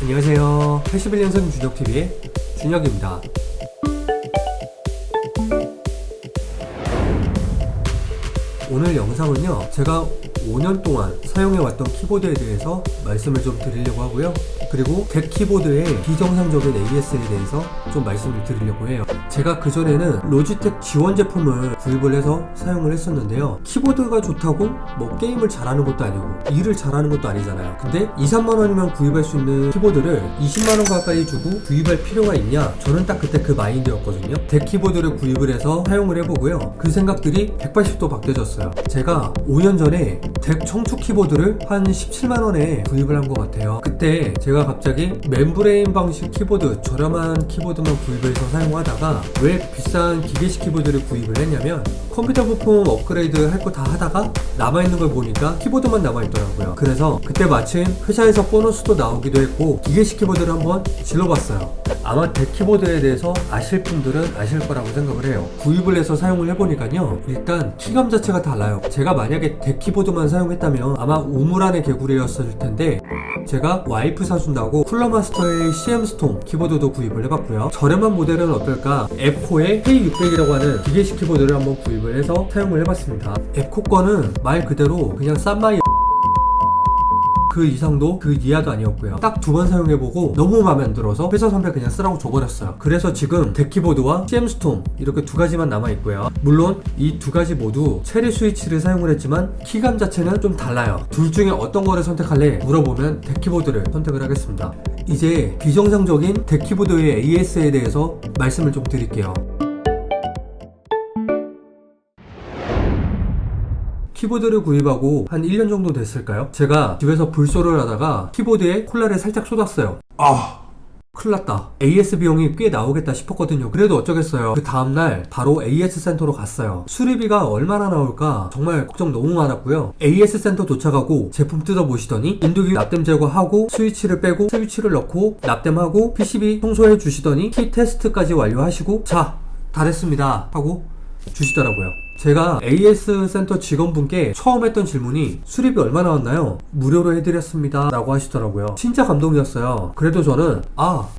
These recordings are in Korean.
안녕하세요. 81년생 준혁TV의 준혁입니다. 오늘 영상은요, 제가 5년 동안 사용해왔던 키보드에 대해서 말씀을 좀 드리려고 하고요. 그리고 덱 키보드의 비정상적인 AS에 대해서 좀 말씀을 드리려고 해요. 제가 그전에는 로지텍 지원 제품을 구입을 해서 사용을 했었는데요. 키보드가 좋다고 뭐 게임을 잘하는 것도 아니고 일을 잘하는 것도 아니잖아요. 근데 2~3만원이면 구입할 수 있는 키보드를 20만원 가까이 주고 구입할 필요가 있냐? 저는 딱 그때 그 마인드였거든요. 덱 키보드를 구입을 해서 사용을 해보고요. 그 생각들이 180도 바뀌어졌어요. 제가 5년 전에 덱 청축 키보드를 한 17만원에 구입을 한 것 같아요. 그때 제가 갑자기 멤브레인 방식 키보드, 저렴한 키보드만 구입을 해서 사용하다가 왜 비싼 기계식 키보드를 구입을 했냐면 컴퓨터 부품 업그레이드 할 거 다 하다가 남아있는 걸 보니까 키보드만 남아있더라고요. 그래서 그때 마침 회사에서 보너스도 나오기도 했고 기계식 키보드를 한번 질러봤어요. 아마 덱 키보드에 대해서 아실 분들은 아실 거라고 생각을 해요. 구입을 해서 사용을 해보니까요, 일단 키감 자체가 달라요. 제가 만약에 덱 키보드만 사용했다면 아마 우물안의 개구리였을 텐데, 제가 와이프 사준다고 쿨러마스터의 CM스톰 키보드도 구입을 해봤고요. 저렴한 모델은 어떨까? 에코의 K600이라고 하는 기계식 키보드를 한번 구입을 해서 사용을 해봤습니다. 에코 거는 말 그대로 그냥 싼마이 그 이상도 그 이하도 아니었고요. 딱 두 번 사용해보고 너무 마음에 안 들어서 회사 선배 그냥 쓰라고 줘버렸어요. 그래서 지금 덱 키보드와 CM스톰 이렇게 두 가지만 남아있고요. 물론 이 두 가지 모두 체리 스위치를 사용을 했지만 키감 자체는 좀 달라요. 둘 중에 어떤 거를 선택할래? 물어보면 덱 키보드를 선택을 하겠습니다. 이제 비정상적인 덱 키보드의 AS에 대해서 말씀을 좀 드릴게요. 키보드를 구입하고 한 1년 정도 됐을까요? 제가 집에서 불소를 하다가 키보드에 콜라를 살짝 쏟았어요. 큰일났다. AS 비용이 꽤 나오겠다 싶었거든요. 그래도 어쩌겠어요. 그 다음날 바로 AS 센터로 갔어요. 수리비가 얼마나 나올까 정말 걱정 너무 많았고요. AS 센터 도착하고 제품 뜯어보시더니 인두기 납땜 제거하고 스위치를 빼고 스위치를 넣고 납땜하고 PCB 청소해 주시더니 키 테스트까지 완료하시고 자, 다 됐습니다 하고 주시더라고요. 제가 AS 센터 직원분께 처음 했던 질문이 수리비 얼마 나왔나요? 무료로 해드렸습니다 라고 하시더라고요. 진짜 감동이었어요. 그래도 저는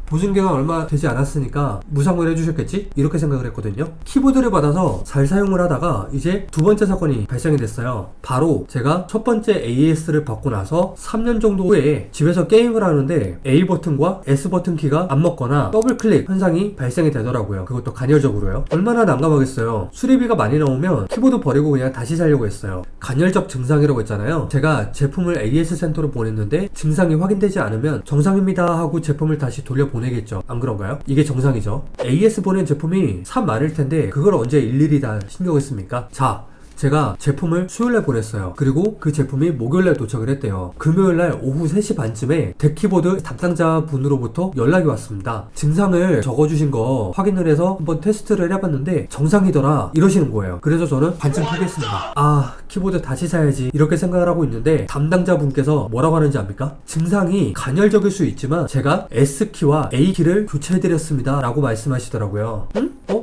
보증기간 얼마 되지 않았으니까 무상으로 해주셨겠지? 이렇게 생각을 했거든요. 키보드를 받아서 잘 사용을 하다가 이제 두 번째 사건이 발생이 됐어요. 바로 제가 첫 번째 AS를 받고 나서 3년 정도 후에 집에서 게임을 하는데 A 버튼과 S 버튼 키가 안 먹거나 더블 클릭 현상이 발생이 되더라고요. 그것도 간헐적으로요. 얼마나 난감하겠어요. 수리비가 많이 나오면 키보드 버리고 그냥 다시 사려고 했어요. 간헐적 증상이라고 했잖아요. 제가 제품을 AS 센터로 보냈는데 증상이 확인되지 않으면 정상입니다 하고 제품을 다시 돌려보내겠죠. 안 그런가요? 이게 정상이죠. AS 보낸 제품이 참 많을 텐데 그걸 언제 일일이 다 신경을 씁니까? 자, 제가 제품을 수요일날 보냈어요. 그리고 그 제품이 목요일날 도착을 했대요. 금요일날 오후 3시 반쯤에 덱 키보드 담당자 분으로부터 연락이 왔습니다. 증상을 적어주신 거 확인을 해서 한번 테스트를 해봤는데 정상이더라 이러시는 거예요. 그래서 저는 반쯤 포기했습니다. 키보드 다시 사야지 이렇게 생각을 하고 있는데 담당자 분께서 뭐라고 하는지 압니까? 증상이 간헐적일 수 있지만 제가 S키와 A키를 교체해드렸습니다 라고 말씀하시더라고요.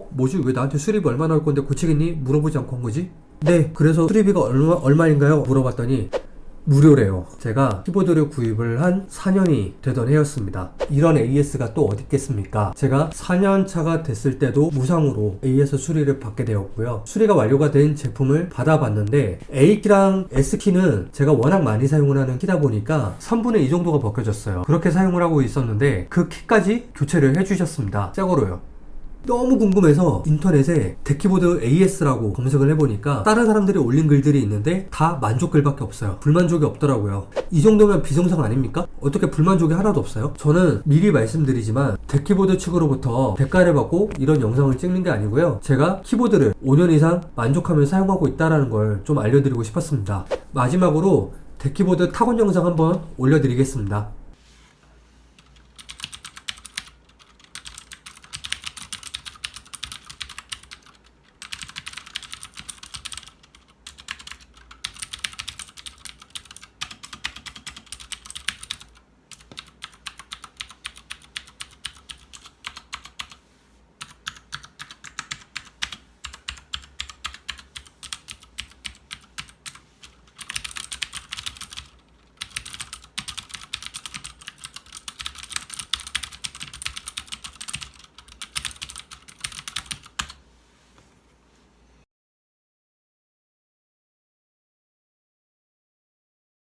뭐지? 왜 나한테 수리비 얼마 나올 건데 고치겠니? 물어보지 않고 한 거지? 네, 그래서 수리비가 얼마인가요? 물어봤더니 무료래요. 제가 키보드를 구입을 한 4년이 되던 해였습니다. 이런 AS가 또 어디 있겠습니까? 제가 4년차가 됐을 때도 무상으로 AS 수리를 받게 되었고요. 수리가 완료가 된 제품을 받아봤는데 A키랑 S키는 제가 워낙 많이 사용을 하는 키다 보니까 3분의 2 정도가 벗겨졌어요. 그렇게 사용을 하고 있었는데 그 키까지 교체를 해주셨습니다. 새거로요. 너무 궁금해서 인터넷에 덱 키보드 AS라고 검색을 해보니까 다른 사람들이 올린 글들이 있는데 다 만족글밖에 없어요. 불만족이 없더라고요. 이 정도면 비정상 아닙니까? 어떻게 불만족이 하나도 없어요? 저는 미리 말씀드리지만 덱 키보드 측으로부터 대가를 받고 이런 영상을 찍는 게 아니고요. 제가 키보드를 5년 이상 만족하며 사용하고 있다는 걸 좀 알려드리고 싶었습니다. 마지막으로 덱 키보드 타건 영상 한번 올려드리겠습니다.